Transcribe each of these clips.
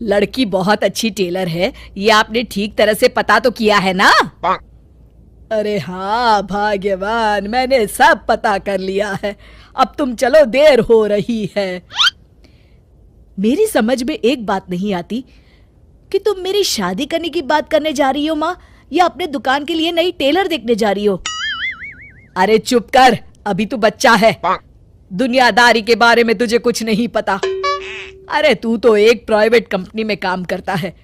लड़की बहुत अच्छी टेलर है, ये आपने ठीक तरह से पता तो किया है ना? अरे हाँ भाग्यवान, मैंने सब पता कर लिया है। अब तुम चलो, देर हो रही है। मेरी समझ में एक बात नहीं आती कि तुम मेरी शादी करने की बात करने जा रही हो माँ, या अपने दुकान के लिए नई टेलर देखने जा रही हो? अरे चुप कर, अभी तू बच्चा है, दुनियादारी के बारे में तुझे कुछ नहीं पता। अरे तू तो एक प्राइवेट कंपनी में काम करता है,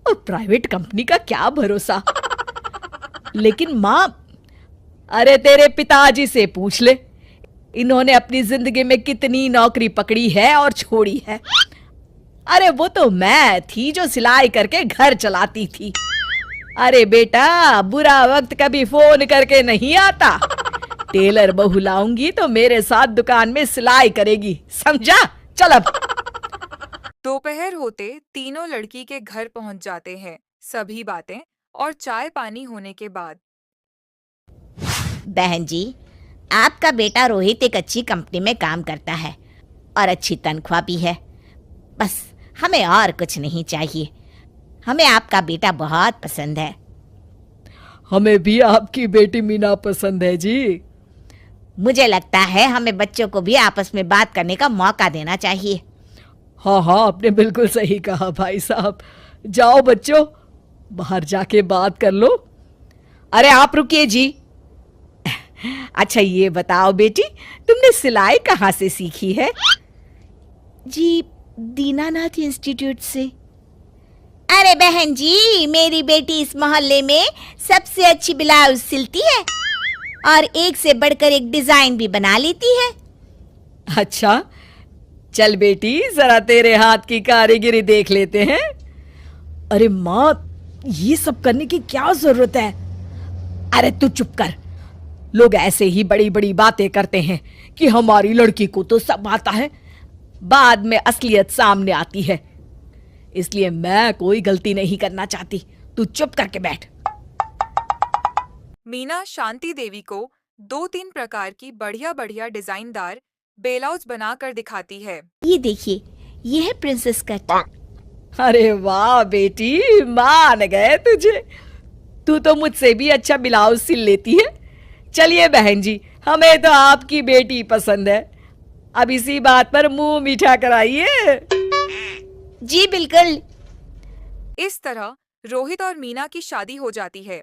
और प्राइवेट कंपनी का क्या भरोसा। लेकिन माँ, अरे तेरे पिताजी से पूछ ले, इन्होंने अपनी जिंदगी में कितनी नौकरी पकड़ी है और छोड़ी है। अरे वो तो मैं थी जो सिलाई करके घर चलाती थी। अरे बेटा, बुरा वक्त कभी फोन करके नहीं आता। टेलर बहू लाऊंगी तो मेरे साथ दुकान में सिलाई करेगी, समझा? चल अब। दोपहर होते तीनों लड़की के घर पहुंच जाते हैं। सभी बातें और चाय पानी होने के बाद। बहन जी, आपका बेटा रोहित एक अच्छी कंपनी में काम करता है और अच्छी तनख्वाह भी है। बस हमें और कुछ नहीं चाहिए। हमें आपका बेटा बहुत पसंद है। हमें भी आपकी बेटी मीना पसंद है जी। मुझे लगता है हमें बच्चों को भी आपस में बात करने का मौका देना चाहिए। हाँ हाँ, आपने बिल्कुल सही कहा भाई साहब। जाओ बच्चों, बाहर जाके बात कर लो। अरे आप रुकिए जी। अच्छा ये बताओ बेटी, तुमने सिलाई कहाँ से सीखी है? जी, दीनानाथ इंस्टीट्यूट से। अरे बहन जी, मेरी बेटी इस मोहल्ले में सबसे अच्छी ब्लाउज सिलती है और एक से बढ़कर एक डिजाइन भी बना लेती है। अच्छा, चल बेटी, जरा तेरे हाथ की कारीगरी देख लेते हैं। अरे माँ, ये सब करने की क्या जरूरत है? अरे तू चुप कर। लोग ऐसे ही बड़ी बड़ी बातें करते हैं कि हमारी लड़की को तो सब आता है, बाद में असलियत सामने आती है। इसलिए मैं कोई गलती नहीं करना चाहती, तू चुप करके बैठ। मीना शांति देवी को 2-3 प्रकार की बढ़िया बढ़िया डिजाइनदार ब्लाउज बनाकर दिखाती है। ये देखिए, ये है प्रिंसेस कट। अरे वाह बेटी, मान गए तुझे। तू तो मुझसे भी अच्छा ब्लाउज सिल लेती है। चलिए बहन जी, हमें तो आपकी बेटी पसंद है। अब इसी बात पर मुंह मीठा कराइए। जी बिल्कुल। इस तरह रोहित और मीना की शादी हो जाती है।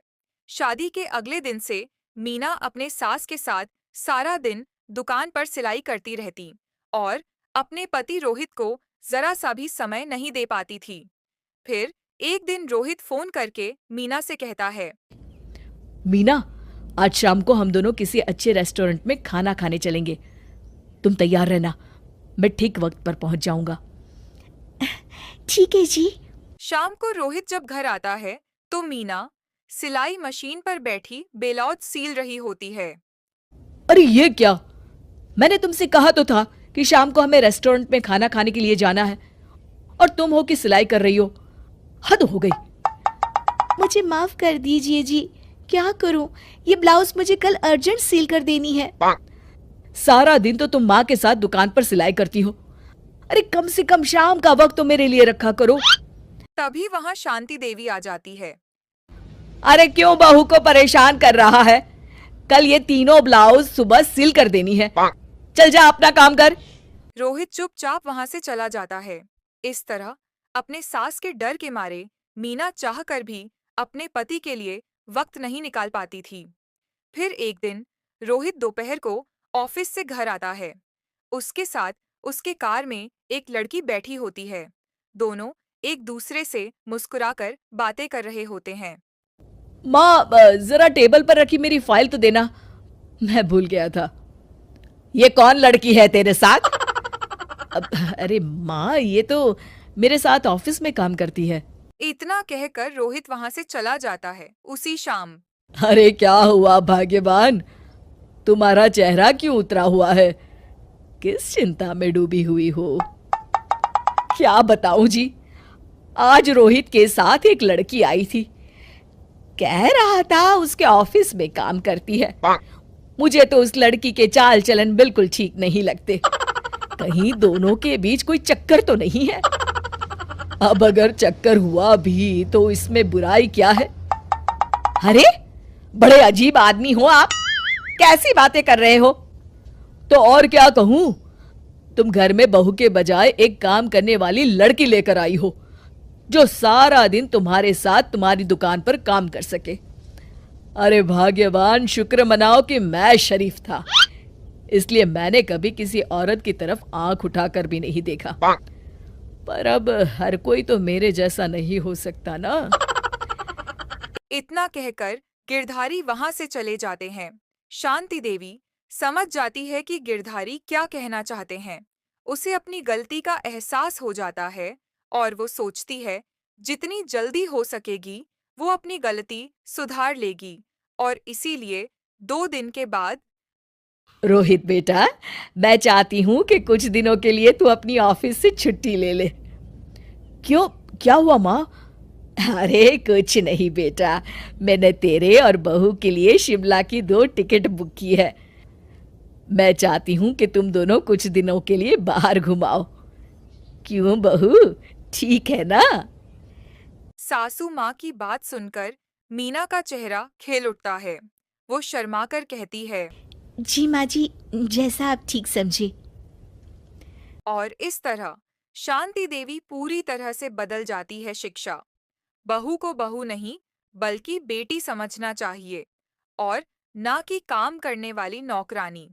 शादी के अगले दिन से मीना अपने सास के साथ सारा दिन दुकान पर सिलाई करती रहती और अपने पति रोहित को जरा सा भी समय नहीं दे पाती थी। फिर एक दिन रोहित फोन करके मीना से कहता है, मीना, आज शाम को हम दोनों किसी अच्छे रेस्टोरेंट में खाना खाने चलेंगे। तुम तैयार रहना, मैं ठीक वक्त पर पहुंच जाऊंगा। ठीक है जी। शाम को रोहित जब घर आता है तो मीना सिलाई मशीन पर बैठी ब्लाउज सील रही होती है। अरे ये क्या? मैंने तुमसे कहा तो था कि शाम को हमें रेस्टोरेंट में खाना खाने के लिए जाना है, और तुम हो कि सिलाई कर रही हो। हद हो गई। मुझे माफ कर दीजिए जी, क्या करूं, ये ब्लाउज मुझे कल अर्जेंट सील कर देनी है। सारा दिन तो तुम माँ के साथ दुकान पर सिलाई करती हो। अरे कम से कम शाम का वक्त तो मेरे लिए रखा करो। तभी वहां शांति देवी आ जाती है। अरे क्यों बहू को परेशान कर रहा है? कल ये तीनों ब्लाउज सुबह सिल कर देनी है। चल जा, अपना काम कर। रोहित चुपचाप वहां से चला जाता है। इस तरह अपने सास के डर के मारे मीना चाहकर भी अपने पति के लिए वक्त नहीं निकाल पाती थी। फिर एक दिन रोहित दोपहर को ऑफिस से घर आता है। उसके साथ उसके कार में एक लड़की बैठी होती है। दोनों एक दूसरे से मुस्कुराकर बातें कर रहे होते हैं। माँ, जरा टेबल पर रखी मेरी फाइल तो देना, मैं भूल गया था। ये कौन लड़की है तेरे साथ? अरे माँ, ये तो मेरे साथ ऑफिस में काम करती है। इतना कहकर रोहित वहां से चला जाता है उसी शाम। अरे क्या हुआ भाग्यवान, तुम्हारा चेहरा क्यों उतरा हुआ है? किस चिंता में डूबी हुई हो? क्या बताऊं जी, आज रोहित के साथ एक लड़की आई थी। कह रहा था उसके ऑफिस में काम करती है। मुझे तो उस लड़की के चाल चलन बिल्कुल ठीक नहीं लगते। कहीं दोनों के बीच कोई चक्कर तो नहीं है? अब अगर चक्कर हुआ भी तो इसमें बुराई क्या है? अरे बड़े अजीब आदमी हो आप, कैसी बातें कर रहे हो? तो और क्या कहूं, तुम घर में बहू के बजाय एक काम करने वाली लड़की लेकर आई हो जो सारा दिन तुम्हारे साथ तुम्हारी दुकान पर काम कर सके। अरे भाग्यवान, शुक्र मनाओ कि मैं शरीफ था, इसलिए मैंने कभी किसी औरत की तरफ आंख उठाकर भी नहीं देखा। पर अब हर कोई तो मेरे जैसा नहीं हो सकता ना। इतना कहकर गिरधारी वहां से चले जाते हैं। शांति देवी समझ जाती है कि गिरधारी क्या कहना चाहते हैं। उसे अपनी गलती का एहसास हो जाता है और वो सोचती है जितनी जल्दी हो सकेगी वो अपनी गलती सुधार लेगी। और इसीलिए 2 दिन के बाद रोहित बेटा, मैं चाहती हूं कि कुछ दिनों के लिए तू अपनी ऑफिस से छुट्टी ले ले। क्यों, क्या हुआ माँ? अरे कुछ नहीं बेटा, मैंने तेरे और बहू के लिए शिमला की 2 टिकट बुक की है। मैं चाहती हूं कि तुम दोनों कुछ दिनों के लिए बाहर घुमाओ। क्यों बहू, ठीक है ना? सासू माँ की बात सुनकर मीना का चेहरा खिल उठता है। वो शर्माकर कहती है जी माँ जी, जैसा आप ठीक समझे। और इस तरह शांति देवी पूरी तरह से बदल जाती है। शिक्षा बहू को बहू नहीं बल्कि बेटी समझना चाहिए और ना कि काम करने वाली नौकरानी।